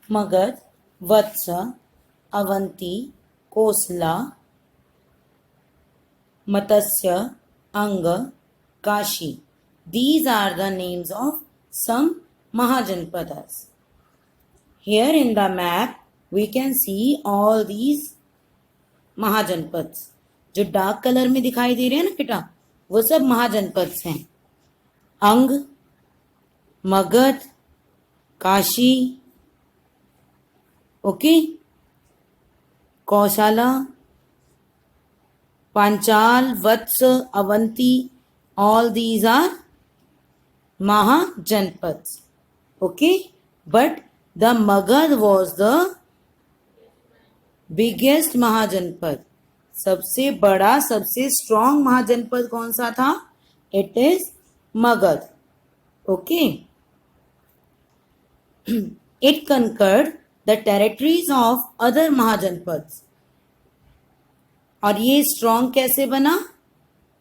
Magad, Vatsa, Avanti, Kosla, Matsya, Anga, Kashi. These are the names of some Mahajanpadas. Here in the map, we can see all these महाजनपद. जो dark colour में दिखाई दे रहे हैं ना बेटा, वो सब महाजनपद हैं. Anga, Magadha, Kashi, okay, Kaushala, Panchala, Vatsa, Avanti, all these are Mahajanpads. Okay, but the Magad was the biggest Mahajanpad. सबसे बड़ा, सबसे स्ट्रॉन्ग महाजनपद कौन सा था? It is Magadha. Okay, it conquered the territories of other mahajanapada. और ये स्ट्रॉन्ग कैसे बना?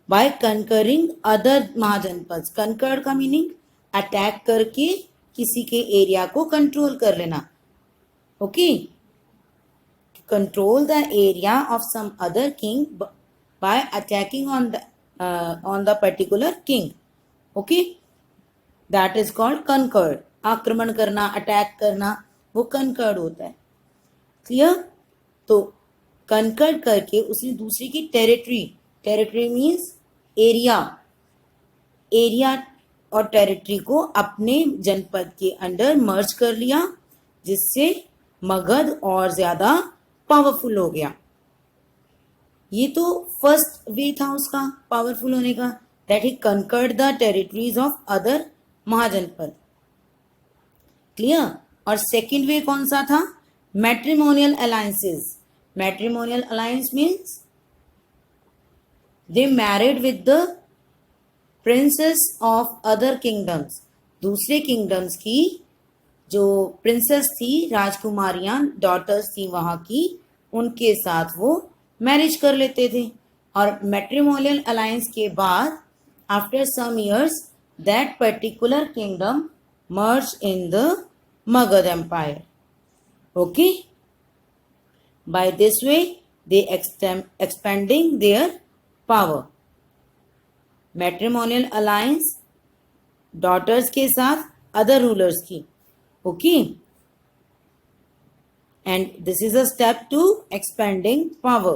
By conquering other mahajanapada. Conquered का मीनिंग अटैक करके किसी के एरिया को कंट्रोल कर लेना. Okay, control the area of some other king by attacking on the particular king. Okay, that is called conquered. आक्रमण करना, अटैक करना, वो conquered होता है. क्लियर? तो conquered करके उसने दूसरी की टेरिटरी मीन्स एरिया और टेरिटरी को अपने जनपद के अंडर मर्ज कर लिया, जिससे मगध और ज्यादा पावरफुल हो गया. ये तो फर्स्ट वे था उसका पावरफुल होने का, that he conquered the territories of other mahajanapada. Clear? और सेकंड वे कौन सा था? Matrimonial alliances. Matrimonial alliance means they married with the princess of other kingdoms. दूसरे किंगडम्स की जो प्रिंसेस थी, राजकुमारियां, डॉटर्स थी वहां की, उनके साथ वो मैरिज कर लेते थे. और मैट्रिमोनियल अलायंस के बाद after some years that particular kingdom merge in the Magadha empire. Okay, by this way they expanding their power. Matrimonial alliance daughters के साथ अदर रूलर्स की. Okay, and this is a step to expanding power.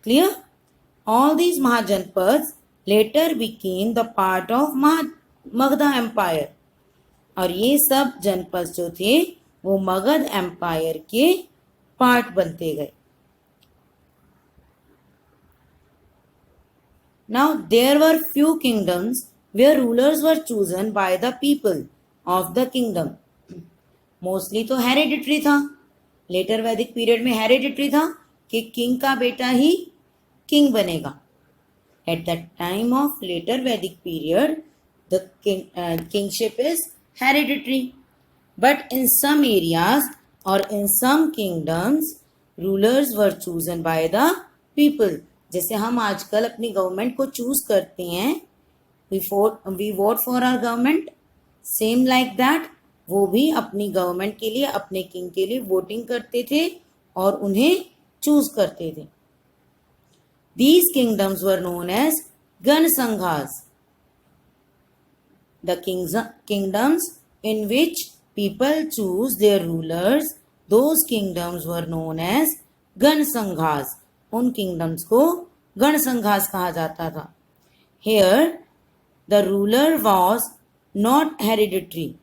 Clear? All these Mahajanpads later became the part of Magadha Empire. और ये सब जनपद जो थे वो मगध एम्पायर के पार्ट बनते गए. Now there were few kingdoms where rulers were chosen by the people of the kingdom. Mostly तो हेरिडिटरी था. लेटर वैदिक पीरियड में हेरिडिटरी था कि किंग का बेटा ही किंग बनेगा. At the time of later Vedic period the kingship is hereditary, but in some areas और in some kingdoms rulers were chosen by the people. जैसे हम आजकल अपनी गवर्नमेंट को चूज करते हैं, we vote for our government, same like that वो भी अपनी गवर्नमेंट के लिए, अपने किंग के लिए वोटिंग करते थे और उन्हें चूज करते थे. These kingdoms were known as gana sanghas. The kingdoms in which people choose their rulers, those kingdoms were known as gana sanghas. उन किंगडम्स को गण संघास कहा जाता था. Here the ruler was not hereditary.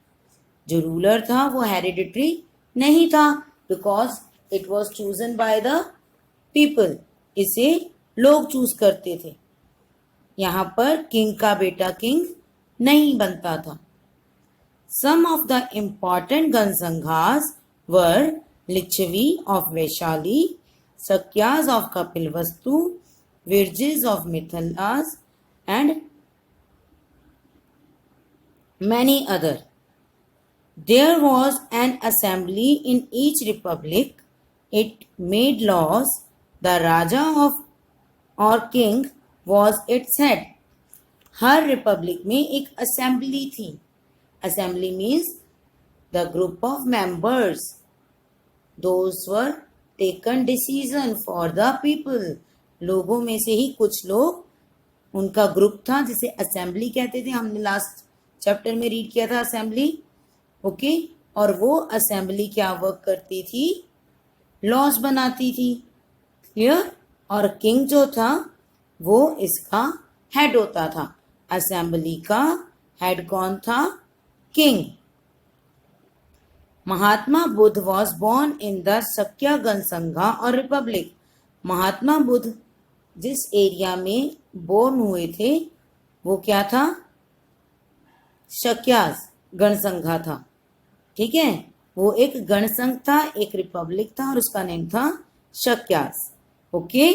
जो रूलर था वो हेरिडिटरी नहीं था, because it was chosen by the people. इसे लोग चूज करते थे. यहां पर किंग का बेटा किंग नहीं बनता था. सम of the important gana sanghas were Lichchhavi of Vaishali, Sakyas of Kapilavastu, Virajis of Mithilas and many other. There was an assembly in each republic. It made laws. The Raja of or king was its head. Her Republic में एक assembly थी. Assembly means the group of members those were taken decision for the people, लोगों में से ही कुछ लोग, उनका group था जिसे असेंबली कहते थे, हमने लास्ट चैप्टर में रीड किया था असेंबली, ओके। और वो असेंबली क्या वर्क करती थी, लॉज बनाती थी, क्लियर। और किंग जो था वो इसका हेड होता था, असेंबली का हेड कौन था, king. Mahatma Buddha was born in the Shakya Ganasangha और रिपब्लिक, महात्मा बुद्ध जिस एरिया में बोर्न हुए थे वो क्या था, शक्यास गणसंघा था, ठीक है। वो एक गणसंघ था, एक रिपब्लिक था और उसका नेम था शक्यास, ओके।